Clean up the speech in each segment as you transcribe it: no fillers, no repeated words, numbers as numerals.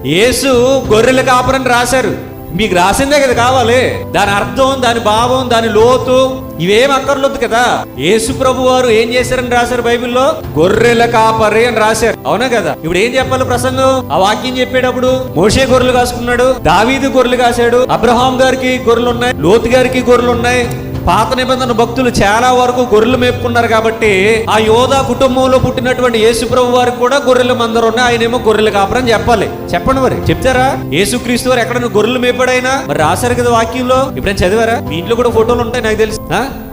యేసు గొర్రెల కాపరని రాశారు. మీకు రాసిందే కదా కావాలి. దాని అర్థం, దాని భావం, దాని లోతు ఇవేం అక్కర్లేదు కదా. యేసు ప్రభు వారు ఏం చేశారని రాశారు బైబిల్లో? గొర్రెల కాపరి అని రాశారు. అవునా కదా? ఇప్పుడు ఏం చెప్పాలి ప్రసంగం? ఆ వాక్యం చెప్పేటప్పుడు మోషే గొర్రెలు కాసుకున్నాడు, దావీదు గొర్రెలు కాశాడు, అబ్రహాం గారికి గొర్రెలు ఉన్నాయి, లోతు గారికి గొర్రెలు ఉన్నాయి. పాత నిబంధన భక్తులు చాలా వరకు గొర్రెలు మేపుకున్నారు కాబట్టి ఆ యోధా కుటుంబంలో పుట్టినటువంటి యేసుప్రభు వారికి కూడా గొర్రెల మందరు ఉన్నాయి. ఆయనేమో గొర్రెలు కాపరని చెప్పాలి. చెప్పండి మరి, చెప్తారా? యేసుక్రీస్తు వారు ఎక్కడ గొర్రెలు మేపాడైనా మరి రాశారు కదా వాక్యంలో. ఇప్పుడైనా చదివారా? మీ ఇంట్లో కూడా ఫోటోలు ఉంటాయి నాకు తెలుసు.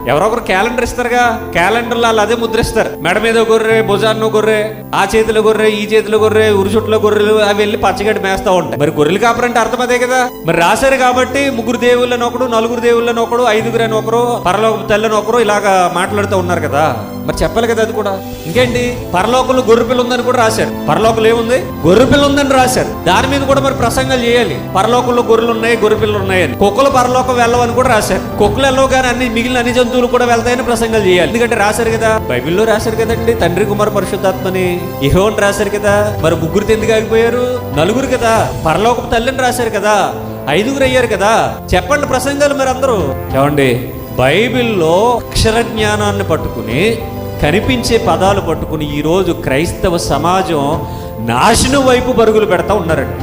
ఎవరో ఒకరు క్యాలెండర్ ఇస్తారుగా, క్యాలెండర్లో వాళ్ళు అదే ముద్రిస్తారు. మెడ మీద గొర్రె, భుజాన్నో గొర్రె, ఆ చేతిలో గొర్రె, ఈ చేతిలో గొర్రె, ఉరుచుట్లో గొర్రెలు, అవి వెళ్ళి పచ్చగడ్డి మేస్తా ఉంటాయి. మరి గొర్రెలు కాపరంటే అర్థం అదే కదా. మరి రాశారు కాబట్టి ముగ్గురు దేవుళ్ళని ఒకడు, నలుగురు దేవుళ్ళని ఒకడు, ఐదుగురు అని ఒకరు, పరలోక తల్లిని ఒకరు ఇలాగా మాట్లాడుతూ ఉన్నారు కదా. మరి చెప్పాలి కదా అది కూడా. ఇంకేంటి, పరలోకంలో గొర్రె పిల్ల ఉందని కూడా రాశారు. పరలోకంలో ఏముంది? గొర్రె పిల్ల ఉందని రాశారు. దాని మీద కూడా మరి ప్రసంగాలు చేయాలి. పరలోకంలో గొర్రెలు ఉన్నాయి, గొర్రె పిల్లలు ఉన్నాయని. కుక్కలు పరలోకం వెళ్ళవని కూడా రాశారు. కుక్కలు వెళ్ళవగానే అన్ని మిగిలిన అన్ని జంతువులు కూడా వెళ్తాయని ప్రసంగాలు చేయాలి. ఎందుకంటే రాశారు కదా, బైబిల్లో రాశారు కదండి. తండ్రి, కుమార, పరిశుద్ధాత్మని, యెహోవాని రాశారు కదా. మరి ముగ్గురు ఎందుకు ఆగిపోయారు? నలుగురు కదా. పరలోకపు తల్లిని రాశారు కదా, ఐదుగురు అయ్యారు కదా. చెప్పండి ప్రసంగాలు మరి అందరూ. ఏమండి, బైబిల్లో అక్షర జ్ఞానాన్ని పట్టుకుని, కనిపించే పదాలు పట్టుకుని ఈరోజు క్రైస్తవ సమాజం నాశనం వైపు పరుగులు పెడతా ఉన్నారండి.